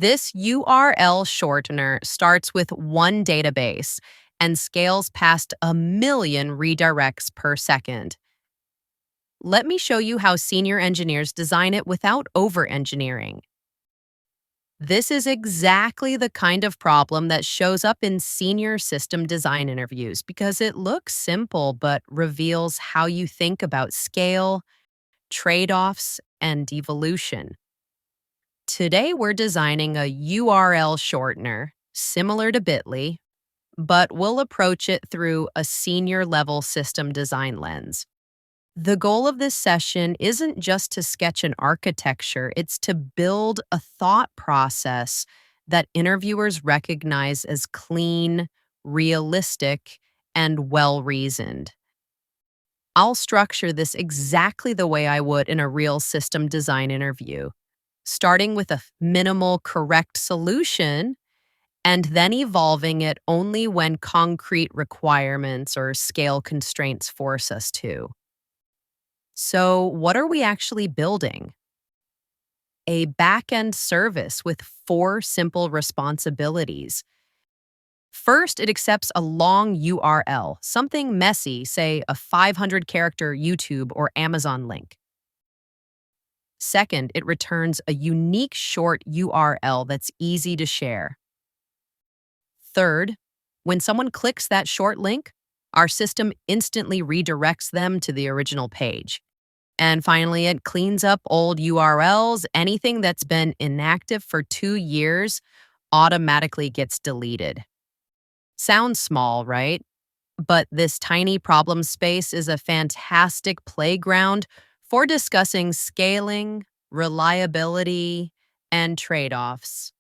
This URL shortener starts with one database and scales past 1 million redirects per second. Let me show you how senior engineers design it without over-engineering. This is exactly the kind of problem that shows up in senior system design interviews because it looks simple but reveals how you think about scale, trade-offs, and devolution. Today, we're designing a URL shortener similar to Bitly, but we'll approach it through a senior level system design lens. The goal of this session isn't just to sketch an architecture, it's to build a thought process that interviewers recognize as clean, realistic, and well reasoned. I'll structure this exactly the way I would in a real system design interview, starting with a minimal correct solution and then evolving it only when concrete requirements or scale constraints force us to. So, what are we actually building? A backend service with 4 simple responsibilities. First, it accepts a long URL, something messy, say a 500-character YouTube or Amazon link. Second, it returns a unique short URL that's easy to share. Third, when someone clicks that short link, our system instantly redirects them to the original page. And finally, it cleans up old URLs. Anything that's been inactive for 2 years automatically gets deleted. Sounds small, right? But this tiny problem space is a fantastic playground for discussing scaling, reliability, and trade-offs.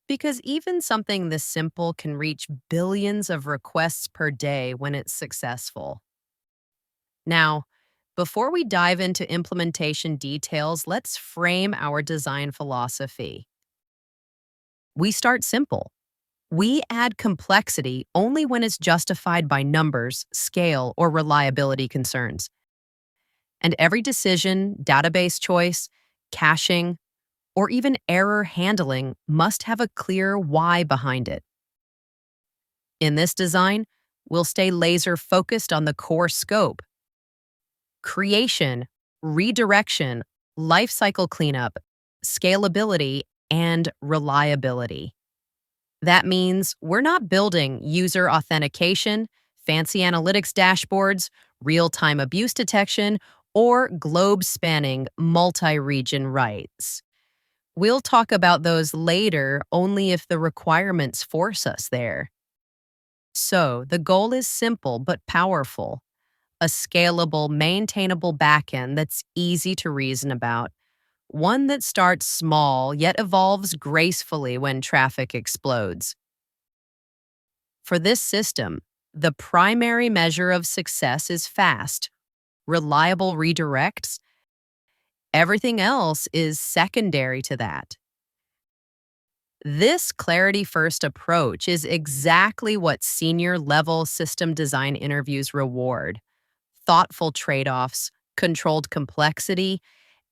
Because even something this simple can reach billions of requests per day when it's successful. Now, before we dive into implementation details, let's frame our design philosophy. We start simple. We add complexity only when it's justified by numbers, scale, or reliability concerns. And every decision, database choice, caching, or even error handling must have a clear why behind it. In this design, we'll stay laser focused on the core scope: creation, redirection, lifecycle cleanup, scalability, and reliability. That means we're not building user authentication, fancy analytics dashboards, real-time abuse detection, or globe-spanning multi-region writes. We'll talk about those later only if the requirements force us there. So, the goal is simple but powerful: a scalable, maintainable backend that's easy to reason about, one that starts small yet evolves gracefully when traffic explodes. For this system, the primary measure of success is fast, reliable redirects. Everything else is secondary to that. This clarity-first approach is exactly what senior-level system design interviews reward: thoughtful trade-offs, controlled complexity,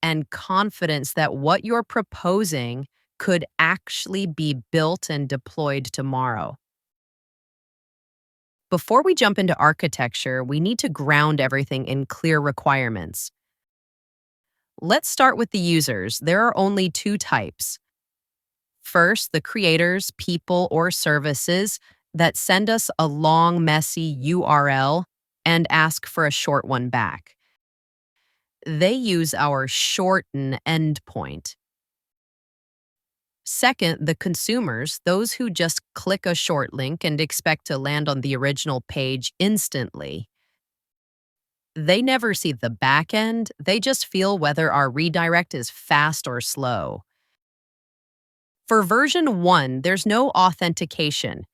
and confidence that what you're proposing could actually be built and deployed tomorrow. Before we jump into architecture, we need to ground everything in clear requirements. Let's start with the users. There are only 2 types. First, the creators, people, or services that send us a long, messy URL and ask for a short one back. They use our shorten endpoint. Second, the consumers, those who just click a short link and expect to land on the original page instantly. They never see the back end, they just feel whether our redirect is fast or slow. For version 1, there's no authentication.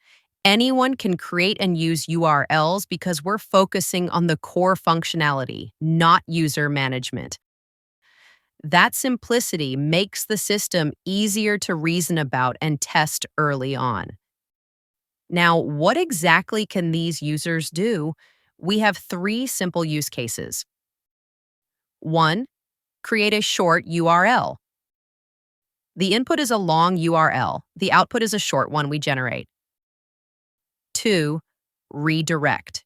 Anyone can create and use URLs because we're focusing on the core functionality, not user management. That simplicity makes the system easier to reason about and test early on. Now, what exactly can these users do? We have 3 simple use cases. 1. Create a short URL. The input is a long URL. The output is a short one we generate. 2. Redirect.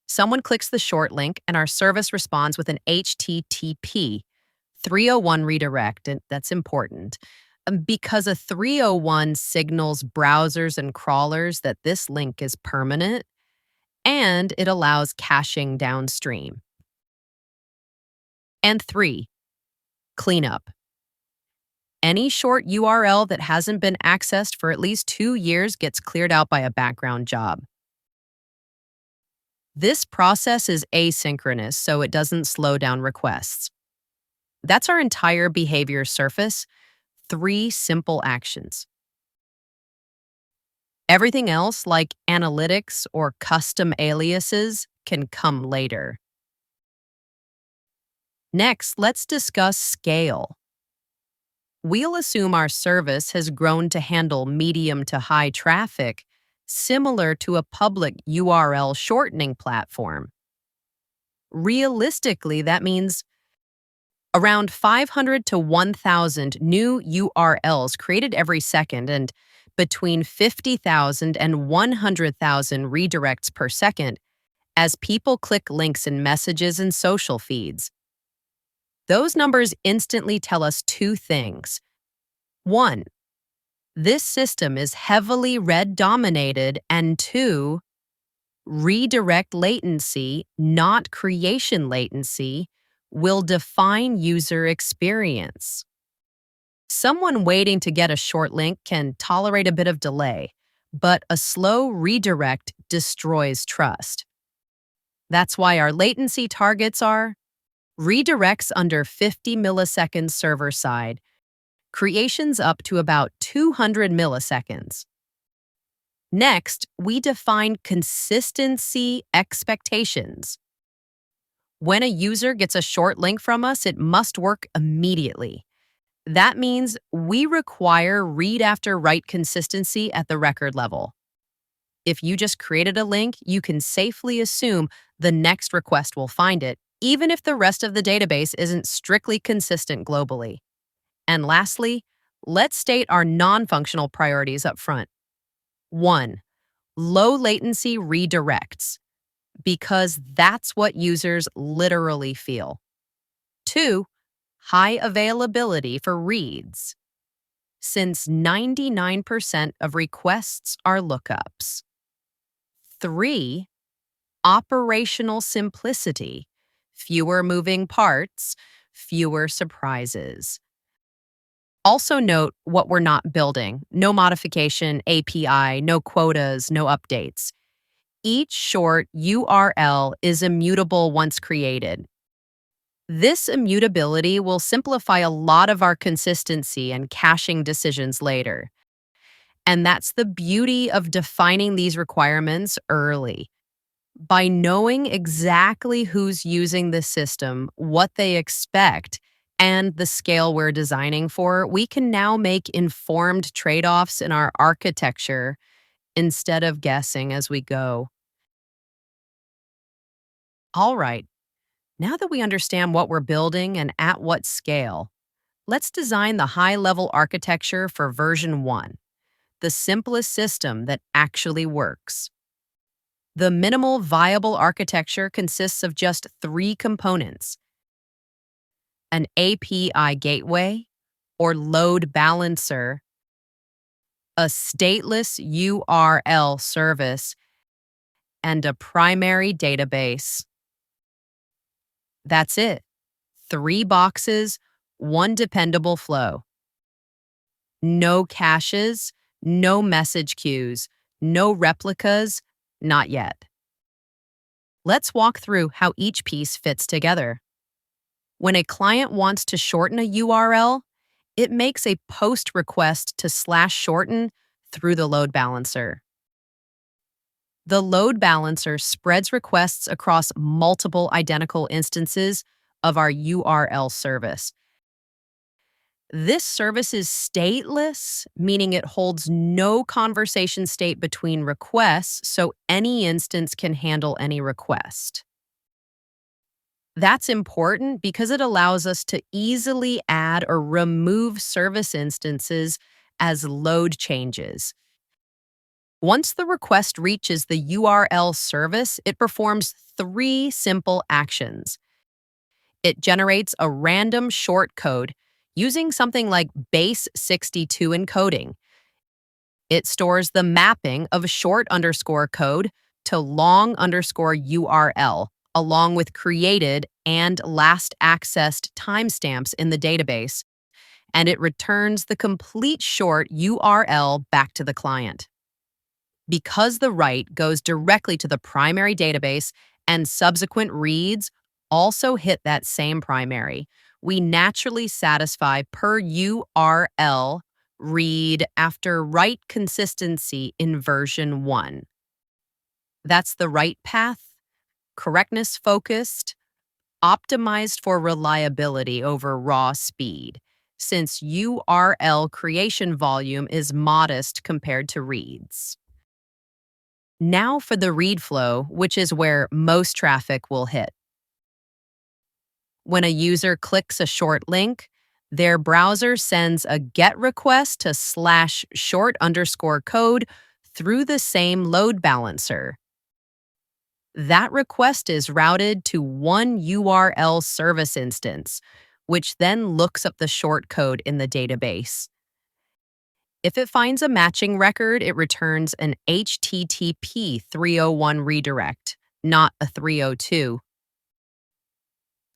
Someone clicks the short link and our service responds with an HTTP 301 redirect, and that's important because a 301 signals browsers and crawlers that this link is permanent and it allows caching downstream. And 3. Cleanup. Any short URL that hasn't been accessed for at least 2 years gets cleared out by a background job. This process is asynchronous, so it doesn't slow down requests. That's our entire behavior surface, 3 simple actions. Everything else, like analytics or custom aliases, can come later. Next, let's discuss scale. We'll assume our service has grown to handle medium to high traffic, similar to a public URL shortening platform. Realistically, that means around 500 to 1,000 new URLs created every second and between 50,000 and 100,000 redirects per second as people click links in messages and social feeds. Those numbers instantly tell us 2 things. 1, this system is heavily red-dominated, and 2, redirect latency, not creation latency, will define user experience. Someone waiting to get a short link can tolerate a bit of delay, but a slow redirect destroys trust. That's why our latency targets are redirects under 50 milliseconds server-side, creations up to about 200 milliseconds. Next, we define consistency expectations. When a user gets a short link from us, it must work immediately. That means we require read after write consistency at the record level. If you just created a link, you can safely assume the next request will find it, even if the rest of the database isn't strictly consistent globally. And lastly, let's state our non-functional priorities up front. 1. Low latency redirects, because that's what users literally feel. 2. High availability for reads, since 99% of requests are lookups. 3. Operational simplicity, fewer moving parts, fewer surprises. Also note what we're not building: no modification, API, no quotas, no updates. Each short URL is immutable once created. This immutability will simplify a lot of our consistency and caching decisions later. And that's the beauty of defining these requirements early. By knowing exactly who's using the system, what they expect, and the scale we're designing for, we can now make informed trade-offs in our architecture instead of guessing as we go. All right, now that we understand what we're building and at what scale, let's design the high-level architecture for version 1, the simplest system that actually works. The minimal viable architecture consists of just 3 components: an API gateway or load balancer, a stateless URL service, and a primary database. That's it. 3 boxes, 1 dependable flow. No caches, no message queues, no replicas, not yet. Let's walk through how each piece fits together. When a client wants to shorten a URL, it makes a post request to /shorten through the load balancer. The load balancer spreads requests across multiple identical instances of our URL service. This service is stateless, meaning it holds no conversation state between requests, so any instance can handle any request. That's important because it allows us to easily add or remove service instances as load changes. Once the request reaches the URL service, it performs three simple actions. It generates a random short code using something like base 62 encoding. It stores the mapping of short underscore code to long underscore URL, along with created and last accessed timestamps in the database, and it returns the complete short URL back to the client. Because the write goes directly to the primary database and subsequent reads also hit that same primary, we naturally satisfy per URL read after write consistency in version 1. That's the write path, correctness focused, optimized for reliability over raw speed, since URL creation volume is modest compared to reads. Now for the read flow, which is where most traffic will hit. When a user clicks a short link, their browser sends a GET request to slash short underscore code through the same load balancer. That request is routed to one URL service instance, which then looks up the short code in the database. If it finds a matching record, it returns an HTTP 301 redirect, not a 302.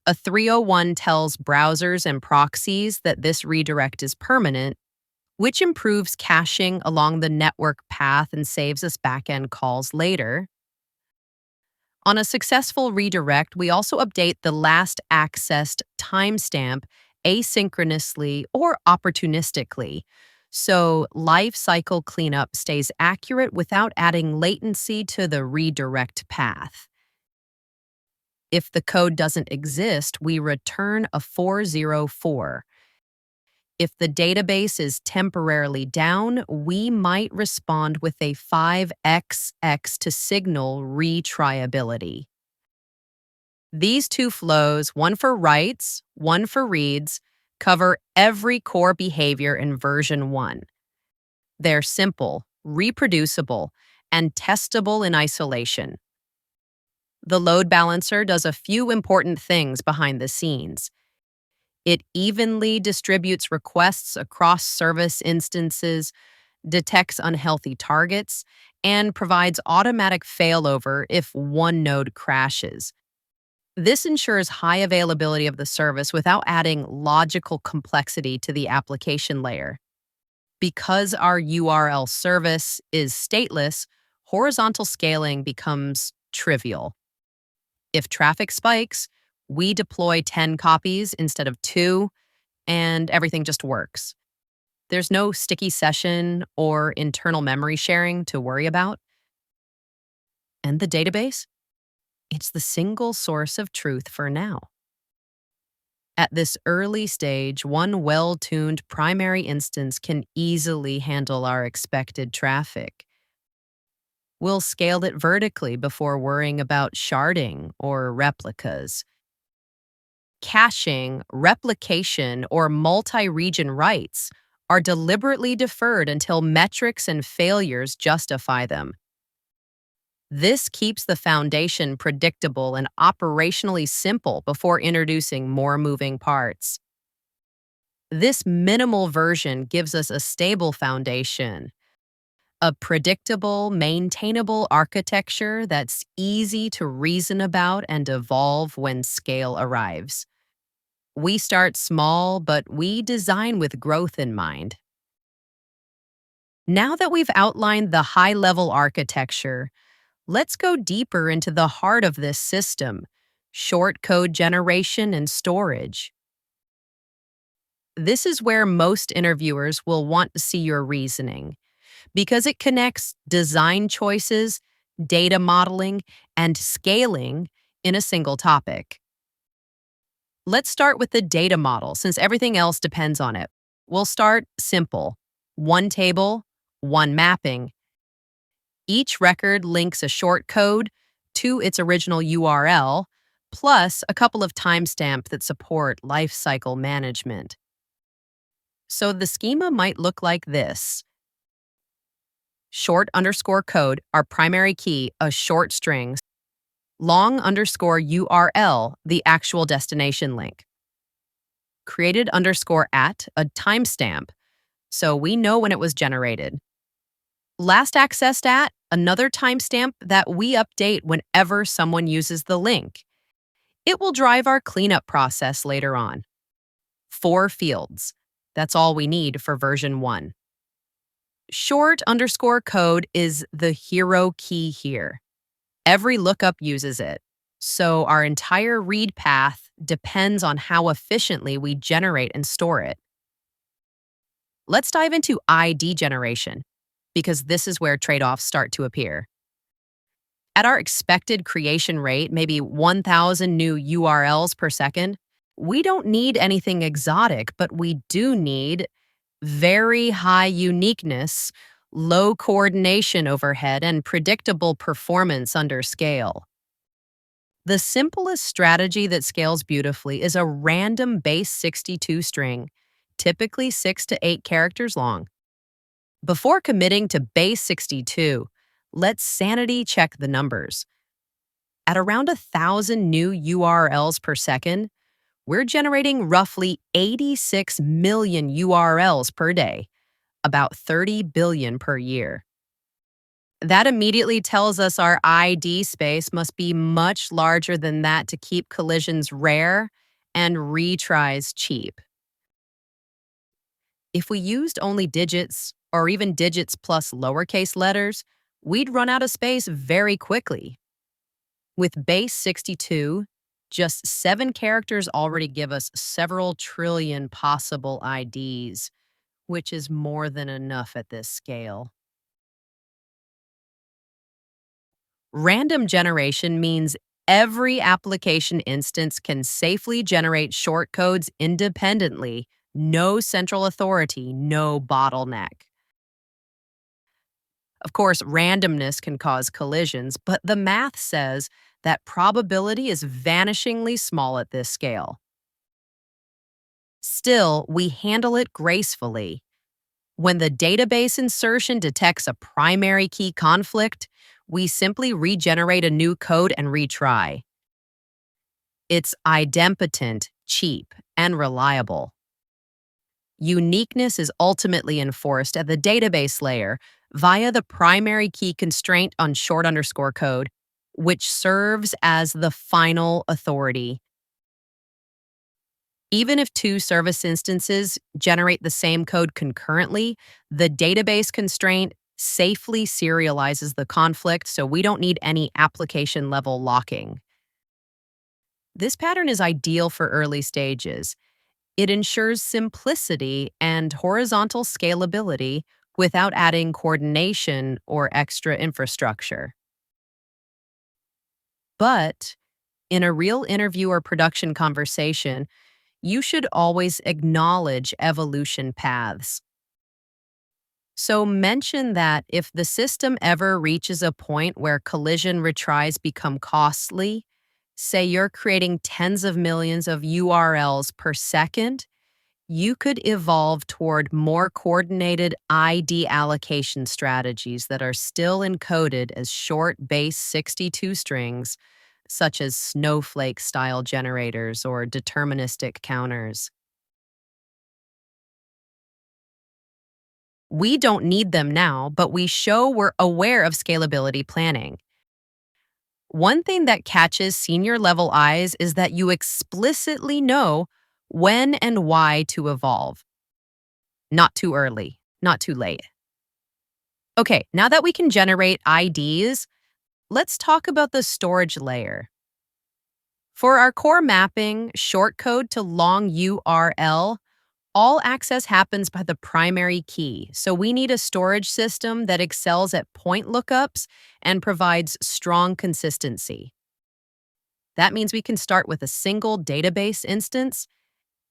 A 301 tells browsers and proxies that this redirect is permanent, which improves caching along the network path and saves us backend calls later. On a successful redirect, we also update the last accessed timestamp asynchronously or opportunistically, so lifecycle cleanup stays accurate without adding latency to the redirect path. If the code doesn't exist, we return a 404. If the database is temporarily down, we might respond with a 5xx to signal retriability. These two flows, one for writes, one for reads, cover every core behavior in version 1. They're simple, reproducible, and testable in isolation. The load balancer does a few important things behind the scenes. It evenly distributes requests across service instances, detects unhealthy targets, and provides automatic failover if one node crashes. This ensures high availability of the service without adding logical complexity to the application layer. Because our URL service is stateless, horizontal scaling becomes trivial. If traffic spikes, we deploy 10 copies instead of 2, and everything just works. There's no sticky session or internal memory sharing to worry about. And the database? It's the single source of truth for now. At this early stage, one well-tuned primary instance can easily handle our expected traffic. We'll scale it vertically before worrying about sharding or replicas. Caching, replication, or multi-region writes are deliberately deferred until metrics and failures justify them. This keeps the foundation predictable and operationally simple before introducing more moving parts. This minimal version gives us a stable foundation, a predictable, maintainable architecture that's easy to reason about and evolve when scale arrives. We start small, but we design with growth in mind. Now that we've outlined the high-level architecture, let's go deeper into the heart of this system, short code generation and storage. This is where most interviewers will want to see your reasoning, because it connects design choices, data modeling, and scaling in a single topic. Let's start with the data model, since everything else depends on it. We'll start simple. One table, one mapping. Each record links a short code to its original URL, plus a couple of timestamps that support lifecycle management. So the schema might look like this. Short underscore code, our primary key, a short string. Long underscore URL, the actual destination link. Created underscore at, a timestamp, so we know when it was generated. Last accessed at, another timestamp that we update whenever someone uses the link. It will drive our cleanup process later on. 4 fields. That's all we need for version 1. Short underscore code is the hero key here. Every lookup uses it, so our entire read path depends on how efficiently we generate and store it. Let's dive into ID generation, because this is where trade-offs start to appear. At our expected creation rate, maybe 1,000 new URLs per second, we don't need anything exotic, but we do need very high uniqueness, low coordination overhead, and predictable performance under scale. The simplest strategy that scales beautifully is a random base 62 string, typically 6 to 8 characters long. Before committing to base 62, let's sanity check the numbers. At around 1,000 new URLs per second, we're generating roughly 86 million URLs per day, about 30 billion per year. That immediately tells us our ID space must be much larger than that to keep collisions rare and retries cheap. If we used only digits, or even digits plus lowercase letters, we'd run out of space very quickly. With base 62, just 7 characters already give us several trillion possible IDs, which is more than enough at this scale. Random generation means every application instance can safely generate shortcodes independently, no central authority, no bottleneck. Of course, randomness can cause collisions, but the math says that probability is vanishingly small at this scale. Still, we handle it gracefully. When the database insertion detects a primary key conflict, we simply regenerate a new code and retry. It's idempotent, cheap, and reliable. Uniqueness is ultimately enforced at the database layer via the primary key constraint on short underscore code, which serves as the final authority. Even if 2 service instances generate the same code concurrently, the database constraint safely serializes the conflict, so we don't need any application-level locking. This pattern is ideal for early stages. It ensures simplicity and horizontal scalability without adding coordination or extra infrastructure. But in a real interview or production conversation, you should always acknowledge evolution paths. So mention that if the system ever reaches a point where collision retries become costly, say you're creating tens of millions of URLs per second, you could evolve toward more coordinated ID allocation strategies that are still encoded as short base 62 strings, such as snowflake-style generators or deterministic counters. We don't need them now, but we show we're aware of scalability planning. One thing that catches senior level eyes is that you explicitly know when and why to evolve. Not too early, not too late. Okay, now that we can generate IDs, let's talk about the storage layer. For our core mapping, shortcode to long URL, all access happens by the primary key, so we need a storage system that excels at point lookups and provides strong consistency. That means we can start with a single database instance,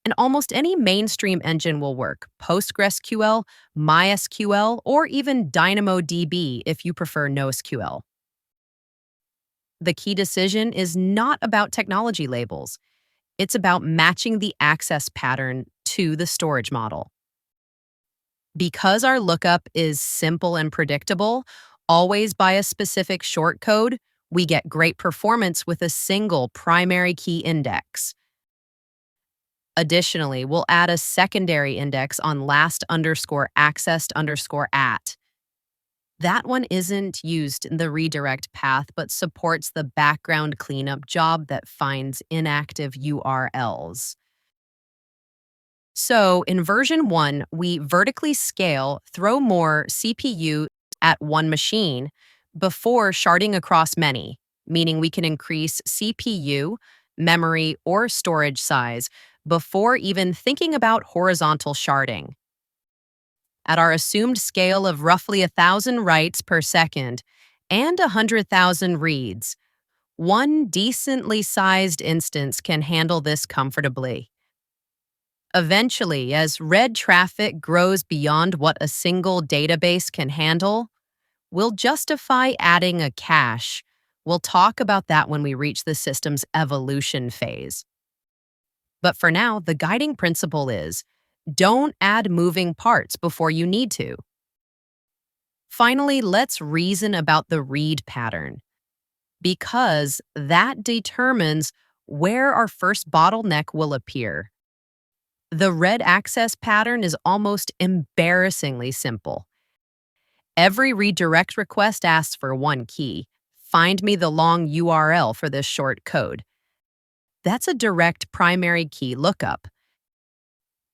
and almost any mainstream engine will work: PostgreSQL, MySQL, or even DynamoDB if you prefer NoSQL. The key decision is not about technology labels. It's about matching the access pattern to the storage model. Because our lookup is simple and predictable, always by a specific short code, we get great performance with a single primary key index. Additionally, we'll add a secondary index on last underscore accessed underscore at. That one isn't used in the redirect path, but supports the background cleanup job that finds inactive URLs. So in version 1, we vertically scale, throw more CPU at one machine before sharding across many, meaning we can increase CPU, memory, or storage size before even thinking about horizontal sharding. At our assumed scale of roughly 1,000 writes per second and 100,000 reads, one decently sized instance can handle this comfortably. Eventually, as read traffic grows beyond what a single database can handle, we'll justify adding a cache. We'll talk about that when we reach the system's evolution phase. But for now, the guiding principle is don't add moving parts before you need to. Finally, let's reason about the read pattern, because that determines where our first bottleneck will appear. The read access pattern is almost embarrassingly simple. Every redirect request asks for one key. Find me the long URL for this short code. That's a direct primary key lookup.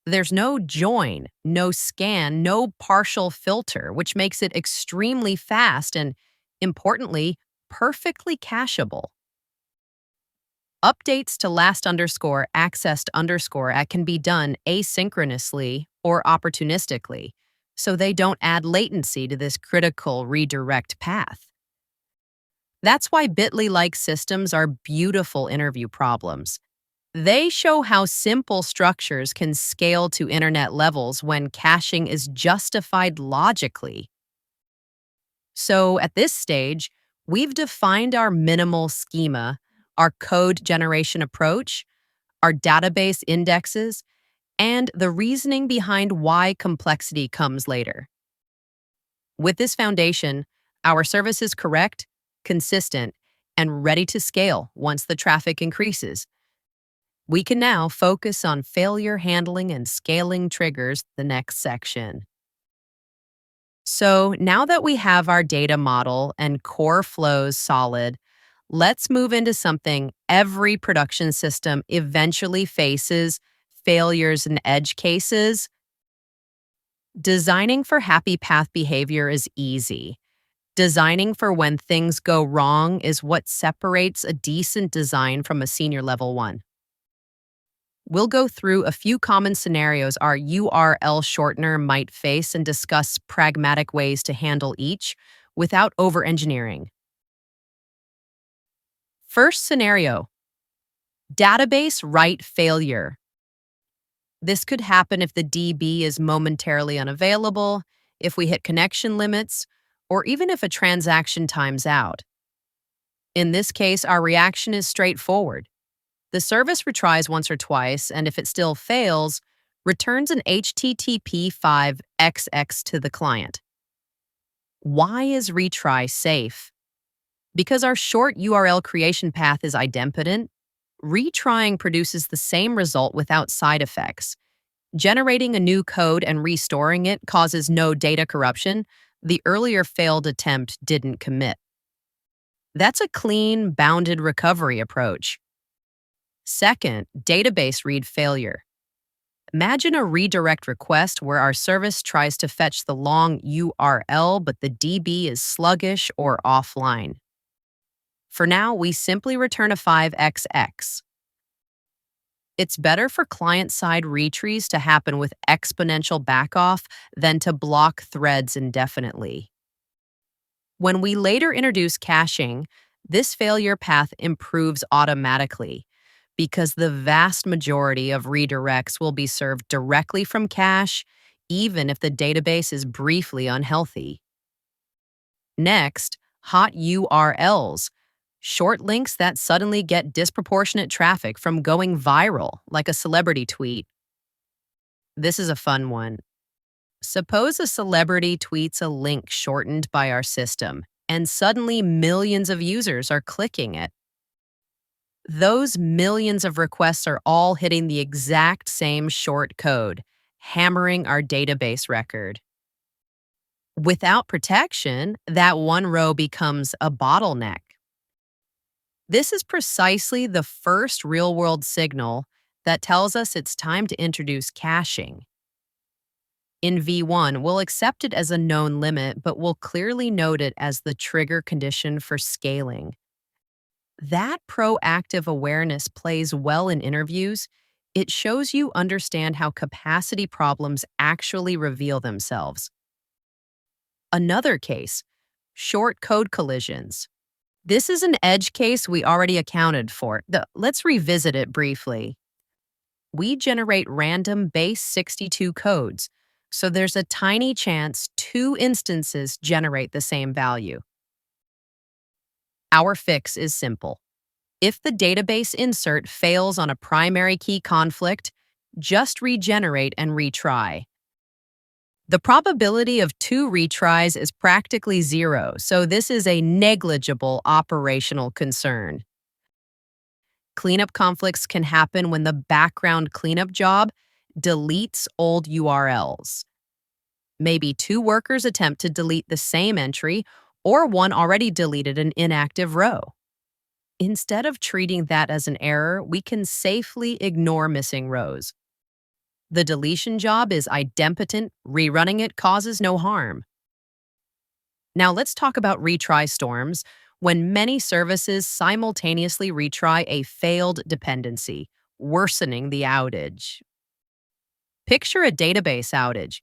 There's no join, no scan, no partial filter, which makes it extremely fast and, importantly, perfectly cacheable. Updates to last underscore accessed underscore at can be done asynchronously or opportunistically, so they don't add latency to this critical redirect path. That's why Bitly-like systems are beautiful interview problems. They show how simple structures can scale to internet levels when caching is justified logically. So at this stage, we've defined our minimal schema, our code generation approach, our database indexes, and the reasoning behind why complexity comes later. With this foundation, our service is correct, consistent, and ready to scale once the traffic increases. We can now focus on failure handling and scaling triggers, the next section. So now that we have our data model and core flows solid, let's move into something every production system eventually faces: failures and edge cases. Designing for happy path behavior is easy. Designing for when things go wrong is what separates a decent design from a senior level one. We'll go through a few common scenarios our URL shortener might face and discuss pragmatic ways to handle each without over-engineering. First scenario: database write failure. This could happen if the DB is momentarily unavailable, if we hit connection limits, or even if a transaction times out. In this case, our reaction is straightforward. The service retries once or twice, and if it still fails, returns an HTTP5 XX to the client. Why is retry safe? Because our short URL creation path is idempotent, retrying produces the same result without side effects. Generating a new code and restoring it causes no data corruption. The earlier failed attempt didn't commit. That's a clean, bounded recovery approach. Second, database read failure. Imagine a redirect request where our service tries to fetch the long URL, but the DB is sluggish or offline. For now, we simply return a 5XX. It's better for client-side retries to happen with exponential backoff than to block threads indefinitely. When we later introduce caching, this failure path improves automatically because the vast majority of redirects will be served directly from cache, even if the database is briefly unhealthy. Next, hot URLs. Short links that suddenly get disproportionate traffic from going viral, like a celebrity tweet. This is a fun one. Suppose a celebrity tweets a link shortened by our system, and suddenly millions of users are clicking it. Those millions of requests are all hitting the exact same short code, hammering our database record. Without protection, that one row becomes a bottleneck. This is precisely the first real-world signal that tells us it's time to introduce caching. In V1, we'll accept it as a known limit, but we'll clearly note it as the trigger condition for scaling. That proactive awareness plays well in interviews. It shows you understand how capacity problems actually reveal themselves. Another case, short code collisions. This is an edge case we already accounted for. Let's revisit it briefly. We generate random base 62 codes, so there's a tiny chance two instances generate the same value. Our fix is simple. If the database insert fails on a primary key conflict, just regenerate and retry. The probability of two retries is practically zero, so this is a negligible operational concern. Cleanup conflicts can happen when the background cleanup job deletes old URLs. Maybe two workers attempt to delete the same entry, or one already deleted an inactive row. Instead of treating that as an error, we can safely ignore missing rows. The deletion job is idempotent, rerunning it causes no harm. Now let's talk about retry storms, when many services simultaneously retry a failed dependency, worsening the outage. Picture a database outage.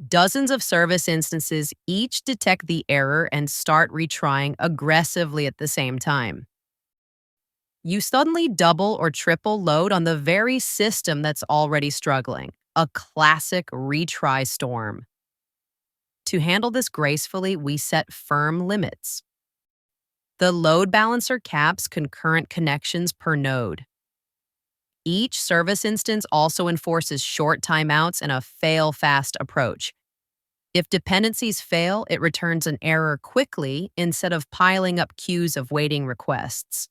Dozens of service instances each detect the error and start retrying aggressively at the same time. You suddenly double or triple load on the very system that's already struggling, a classic retry storm. To handle this gracefully, we set firm limits. The load balancer caps concurrent connections per node. Each service instance also enforces short timeouts and a fail-fast approach. If dependencies fail, it returns an error quickly instead of piling up queues of waiting requests.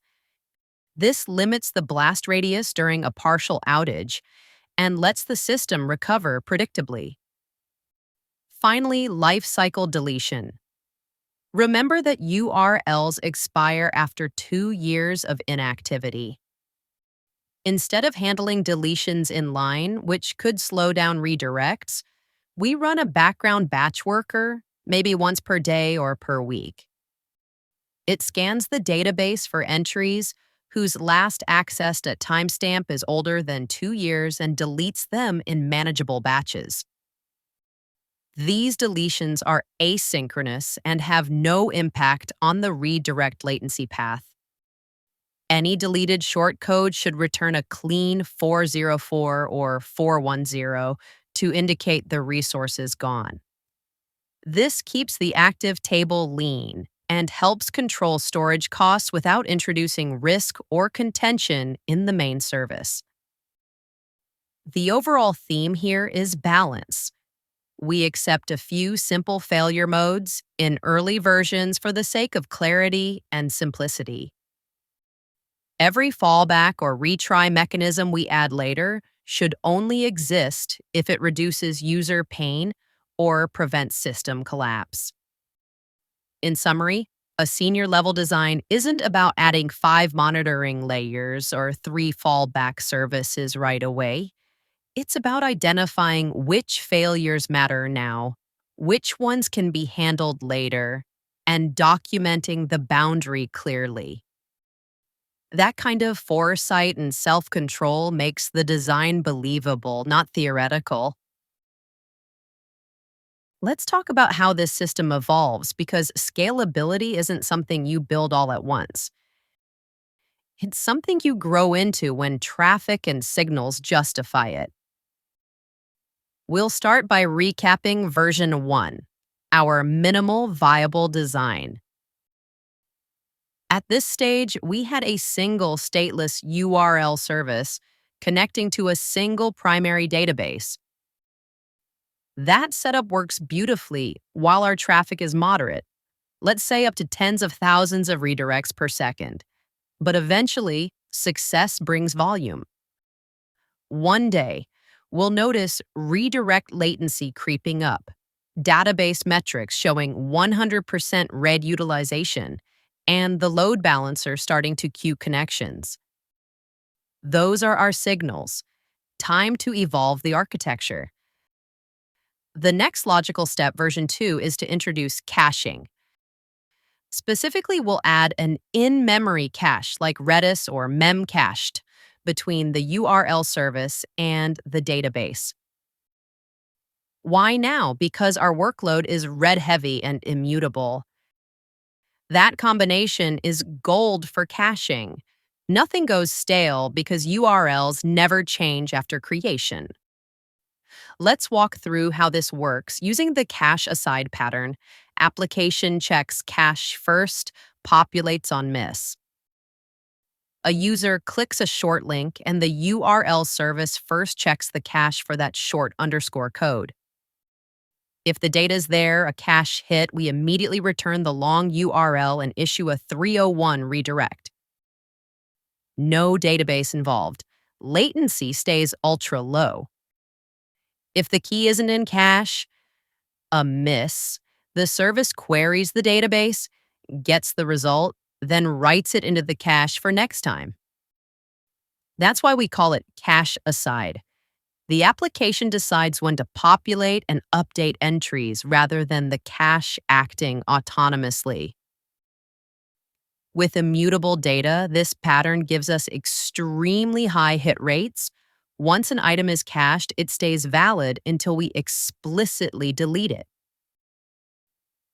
This limits the blast radius during a partial outage and lets the system recover predictably. Finally, lifecycle deletion. Remember that URLs expire after 2 years of inactivity. Instead of handling deletions in line, which could slow down redirects, we run a background batch worker, maybe once per day or per week. It scans the database for entries whose last accessed at timestamp is older than 2 years and deletes them in manageable batches. These deletions are asynchronous and have no impact on the redirect latency path. Any deleted short code should return a clean 404 or 410 to indicate the resource is gone. This keeps the active table lean and helps control storage costs without introducing risk or contention in the main service. The overall theme here is balance. We accept a few simple failure modes in early versions for the sake of clarity and simplicity. Every fallback or retry mechanism we add later should only exist if it reduces user pain or prevents system collapse. In summary, a senior level design isn't about adding 5 monitoring layers or 3 fallback services right away. It's about identifying which failures matter now, which ones can be handled later, and documenting the boundary clearly. That kind of foresight and self-control makes the design believable, not theoretical. Let's talk about how this system evolves, because scalability isn't something you build all at once. It's something you grow into when traffic and signals justify it. We'll start by recapping version 1, our minimal viable design. At this stage, we had a single stateless URL service connecting to a single primary database. That setup works beautifully while our traffic is moderate, let's say up to tens of thousands of redirects per second. But eventually, success brings volume. One day, we'll notice redirect latency creeping up, database metrics showing 100% read utilization, and the load balancer starting to queue connections. Those are our signals. Time to evolve the architecture. The next logical step, version 2, is to introduce caching. Specifically, we'll add an in-memory cache like Redis or memcached between the URL service and the database. Why now? Because our workload is read-heavy and immutable. That combination is gold for caching. Nothing goes stale because URLs never change after creation. Let's walk through how this works using the cache aside pattern. Application checks cache first, populates on miss. A user clicks a short link, and the URL service first checks the cache for that short underscore code. If the data's there, a cache hit, we immediately return the long URL and issue a 301 redirect. No database involved. Latency stays ultra low. If the key isn't in cache, a miss, the service queries the database, gets the result, then writes it into the cache for next time. That's why we call it cache aside. The application decides when to populate and update entries rather than the cache acting autonomously. With immutable data, this pattern gives us extremely high hit rates. Once an item is cached, it stays valid until we explicitly delete it.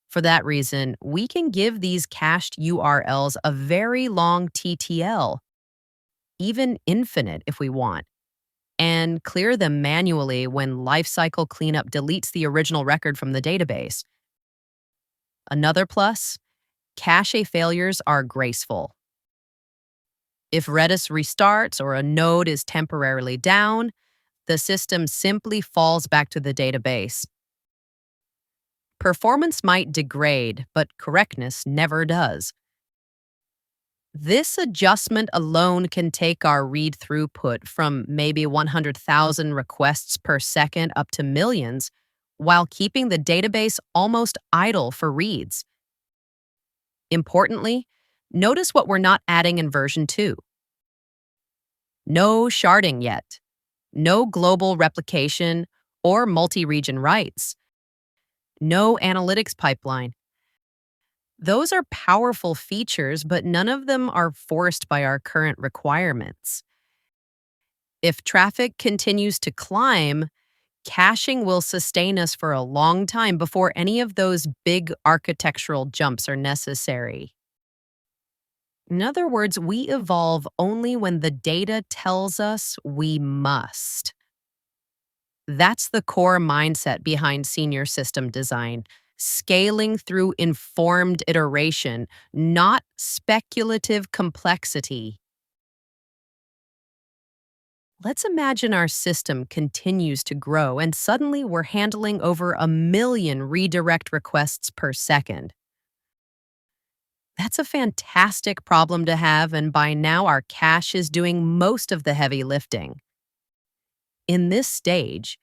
For that reason, we can give these cached URLs a very long TTL, even infinite if we want, and clear them manually when lifecycle cleanup deletes the original record from the database. Another plus, cache failures are graceful. If Redis restarts or a node is temporarily down, the system simply falls back to the database. Performance might degrade, but correctness never does. This adjustment alone can take our read throughput from maybe 100,000 requests per second up to millions, while keeping the database almost idle for reads. Importantly, notice what we're not adding in version 2. No sharding yet. No global replication or multi-region writes. No analytics pipeline. Those are powerful features, but none of them are forced by our current requirements. If traffic continues to climb, caching will sustain us for a long time before any of those big architectural jumps are necessary. In other words, we evolve only when the data tells us we must. That's the core mindset behind senior system design. Scaling through informed iteration, not speculative complexity. Let's imagine our system continues to grow and suddenly we're handling over 1 million redirect requests per second. That's a fantastic problem to have, and by now our cache is doing most of the heavy lifting. In this stage,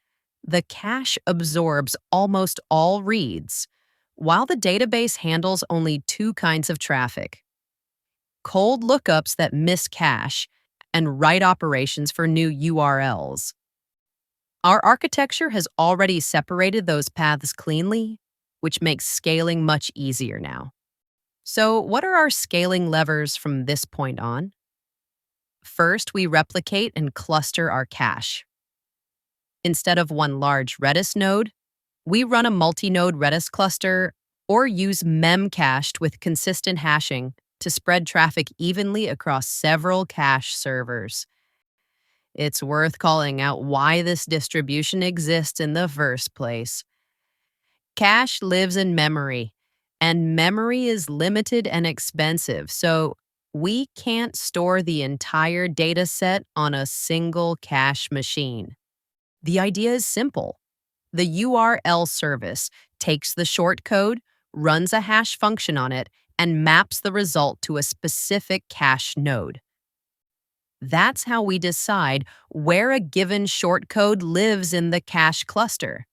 the cache absorbs almost all reads, while the database handles only 2 kinds of traffic: cold lookups that miss cache and write operations for new URLs. Our architecture has already separated those paths cleanly, which makes scaling much easier now. So, what are our scaling levers from this point on? First, we replicate and cluster our cache. Instead of one large Redis node, we run a multi-node Redis cluster or use memcached with consistent hashing to spread traffic evenly across several cache servers. It's worth calling out why this distribution exists in the first place. Cache lives in memory, and memory is limited and expensive, so we can't store the entire data set on a single cache machine. The idea is simple. The URL service takes the short code, runs a hash function on it, and maps the result to a specific cache node. That's how we decide where a given short code lives in the cache cluster.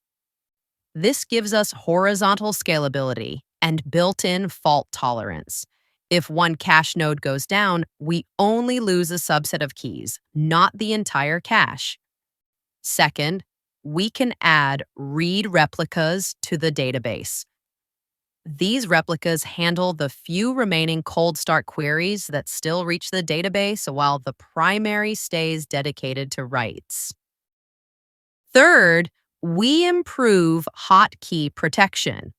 This gives us horizontal scalability and built-in fault tolerance. If one cache node goes down, we only lose a subset of keys, not the entire cache. Second, we can add read replicas to the database. These replicas handle the few remaining cold start queries that still reach the database while the primary stays dedicated to writes. Third, we improve hotkey protection.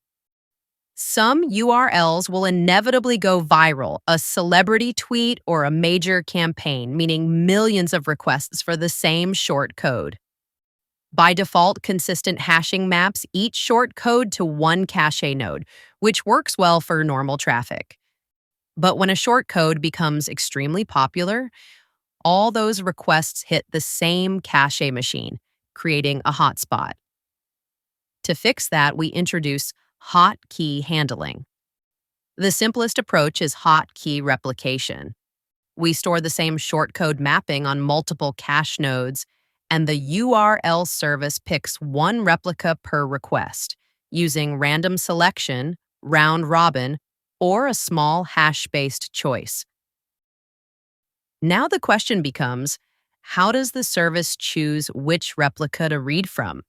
Some URLs will inevitably go viral, a celebrity tweet or a major campaign, meaning millions of requests for the same short code. By default, consistent hashing maps each short code to one cache node, which works well for normal traffic. But when a short code becomes extremely popular, all those requests hit the same cache machine, creating a hotspot. To fix that, we introduce hotkey handling. The simplest approach is hotkey replication. We store the same shortcode mapping on multiple cache nodes, and the URL service picks one replica per request, using random selection, round robin, or a small hash-based choice. Now the question becomes, how does the service choose which replica to read from?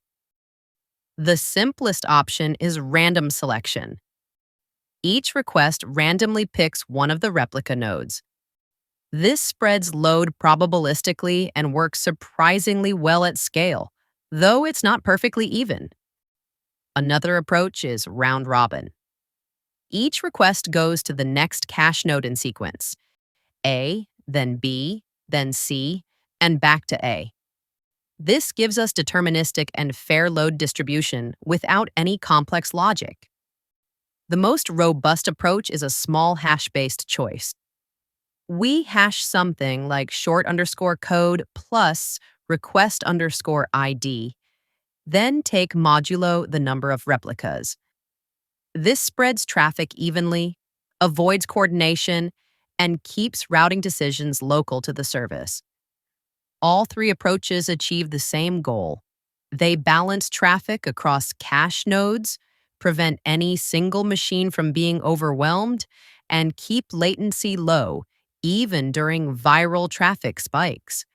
The simplest option is random selection. Each request randomly picks one of the replica nodes. This spreads load probabilistically and works surprisingly well at scale, though it's not perfectly even. Another approach is round robin. Each request goes to the next cache node in sequence: A, then B, then C, and back to A. This gives us deterministic and fair load distribution without any complex logic. The most robust approach is a small hash-based choice. We hash something like short_code plus request_ID, then take modulo the number of replicas. This spreads traffic evenly, avoids coordination, and keeps routing decisions local to the service. All three approaches achieve the same goal. They balance traffic across cache nodes, prevent any single machine from being overwhelmed, and keep latency low, even during viral traffic spikes.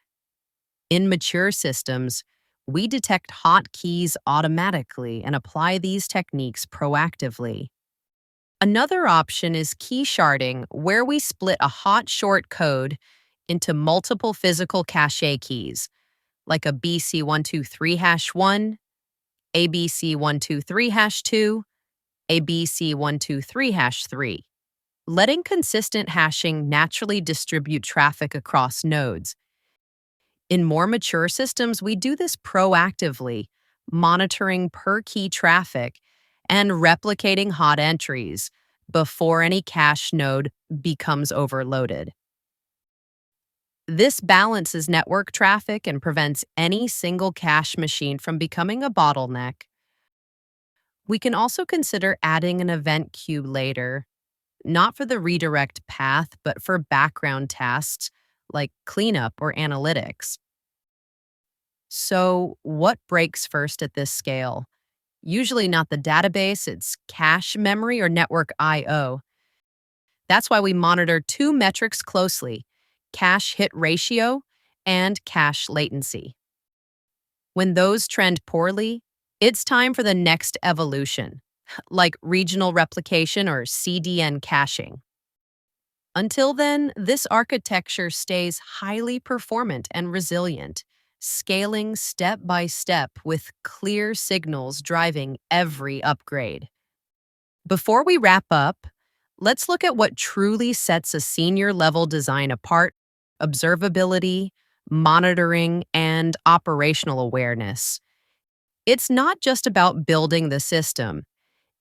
In mature systems, we detect hotkeys automatically and apply these techniques proactively. Another option is key sharding, where we split a hot short code into multiple physical cache keys, like a BC123#1, ABC123#2, ABC123#3, letting consistent hashing naturally distribute traffic across nodes. In more mature systems, we do this proactively, monitoring per-key traffic and replicating hot entries before any cache node becomes overloaded. This balances network traffic and prevents any single cache machine from becoming a bottleneck. We can also consider adding an event queue later, not for the redirect path, but for background tasks like cleanup or analytics. So, what breaks first at this scale? Usually not the database, it's cache memory or network I/O. That's why we monitor two metrics closely: cache hit ratio and cache latency. When those trend poorly, it's time for the next evolution, like regional replication or CDN caching. Until then, this architecture stays highly performant and resilient, scaling step by step with clear signals driving every upgrade. Before we wrap up, let's look at what truly sets a senior level design apart: observability, monitoring, and operational awareness. It's not just about building the system.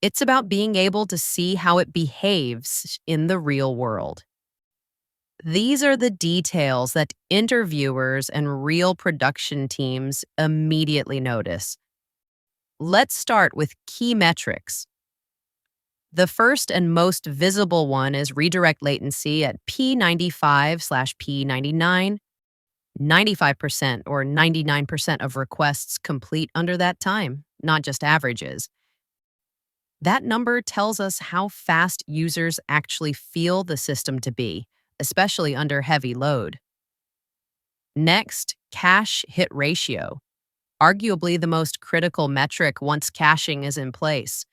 It's about being able to see how it behaves in the real world. These are the details that interviewers and real production teams immediately notice. Let's start with key metrics. The first and most visible one is redirect latency at P95/P99. 95% or 99% of requests complete under that time, not just averages. That number tells us how fast users actually feel the system to be, especially under heavy load. Next, cache hit ratio, arguably the most critical metric once caching is in place.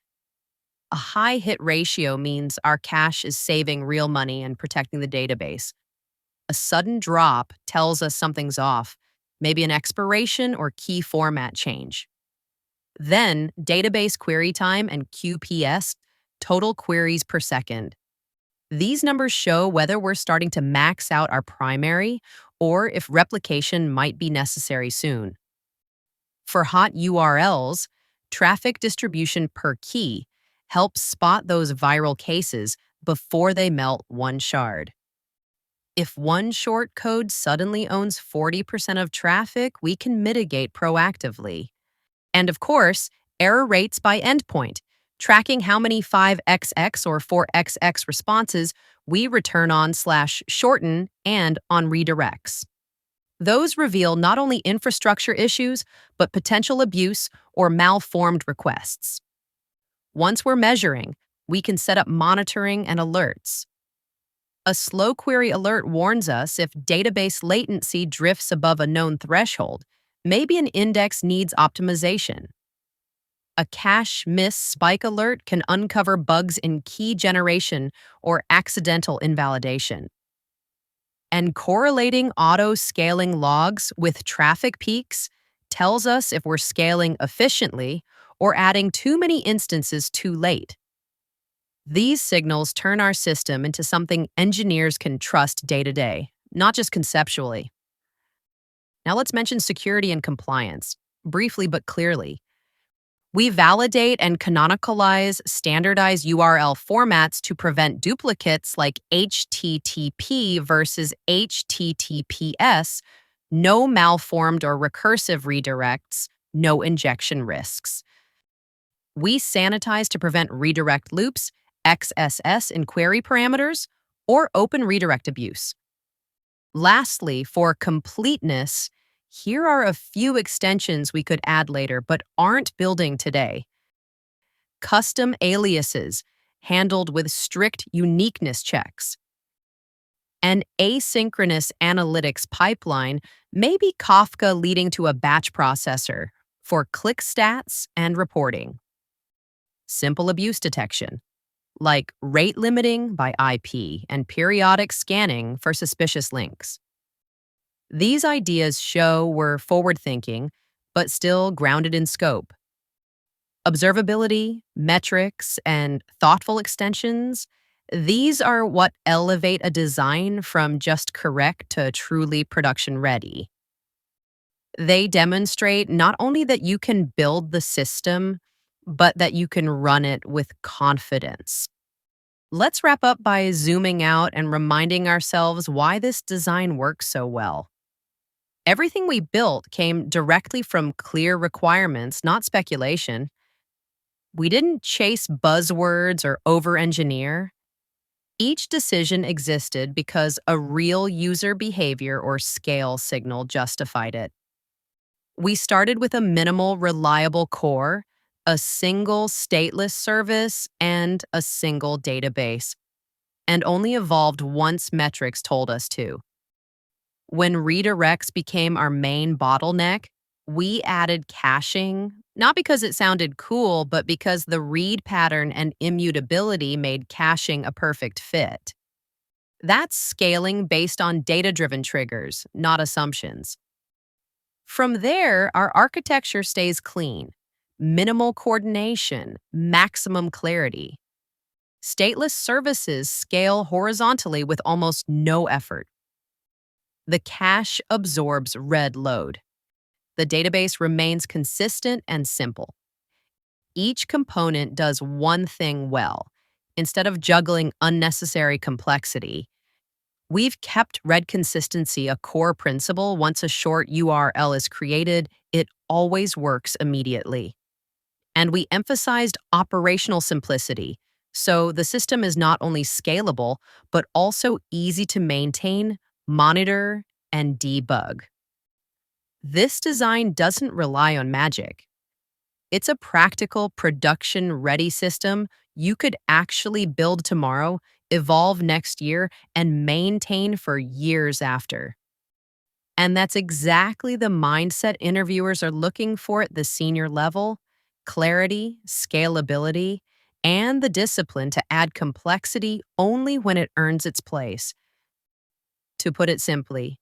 A high hit ratio means our cache is saving real money and protecting the database. A sudden drop tells us something's off, maybe an expiration or key format change. Then, database query time and QPS, total queries per second. These numbers show whether we're starting to max out our primary or if replication might be necessary soon. For hot URLs, traffic distribution per key helps spot those viral cases before they melt one shard. If one short code suddenly owns 40% of traffic, we can mitigate proactively. And of course, error rates by endpoint, tracking how many 5xx or 4xx responses we return on/shorten and on redirects. Those reveal not only infrastructure issues, but potential abuse or malformed requests. Once we're measuring, we can set up monitoring and alerts. A slow query alert warns us if database latency drifts above a known threshold. Maybe an index needs optimization. A cache miss spike alert can uncover bugs in key generation or accidental invalidation. And correlating auto-scaling logs with traffic peaks tells us if we're scaling efficiently or adding too many instances too late. These signals turn our system into something engineers can trust day to day, not just conceptually. Now let's mention security and compliance, briefly but clearly. We validate and canonicalize standardized URL formats to prevent duplicates like HTTP versus HTTPS, no malformed or recursive redirects, no injection risks. We sanitize to prevent redirect loops, XSS in query parameters, or open redirect abuse. Lastly, for completeness, here are a few extensions we could add later but aren't building today. Custom aliases, handled with strict uniqueness checks. An asynchronous analytics pipeline, maybe Kafka leading to a batch processor for click stats and reporting. Simple abuse detection, like rate limiting by IP and periodic scanning for suspicious links. These ideas show we're forward-thinking, but still grounded in scope. Observability, metrics, and thoughtful extensions, these are what elevate a design from just correct to truly production-ready. They demonstrate not only that you can build the system, but that you can run it with confidence. Let's wrap up by zooming out and reminding ourselves why this design works so well. Everything we built came directly from clear requirements, not speculation. We didn't chase buzzwords or over-engineer. Each decision existed because a real user behavior or scale signal justified it. We started with a minimal, reliable core, a single stateless service, and a single database, and only evolved once metrics told us to. When redirects became our main bottleneck, we added caching, not because it sounded cool, but because the read pattern and immutability made caching a perfect fit. That's scaling based on data-driven triggers, not assumptions. From there, our architecture stays clean. Minimal coordination, maximum clarity. Stateless services scale horizontally with almost no effort. The cache absorbs red load. The database remains consistent and simple. each component does one thing well. Instead of juggling unnecessary complexity, we've kept read consistency a core principle. Once a short URL is created, it always works immediately. And we emphasized operational simplicity. So the system is not only scalable, but also easy to maintain, monitor, and debug. This design doesn't rely on magic. It's a practical, production ready system you could actually build tomorrow, evolve next year, and maintain for years after. And that's exactly the mindset interviewers are looking for at the senior level: clarity, scalability, and the discipline to add complexity only when it earns its place. To put it simply,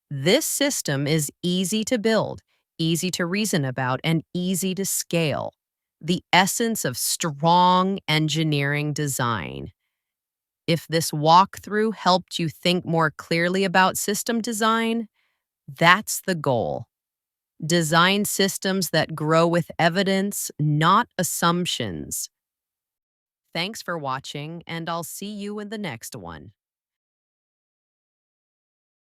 this system is easy to build, easy to reason about, and easy to scale. The essence of strong engineering design. If this walkthrough helped you think more clearly about system design, that's the goal. Design systems that grow with evidence, not assumptions. Thanks for watching, and I'll see you in the next one.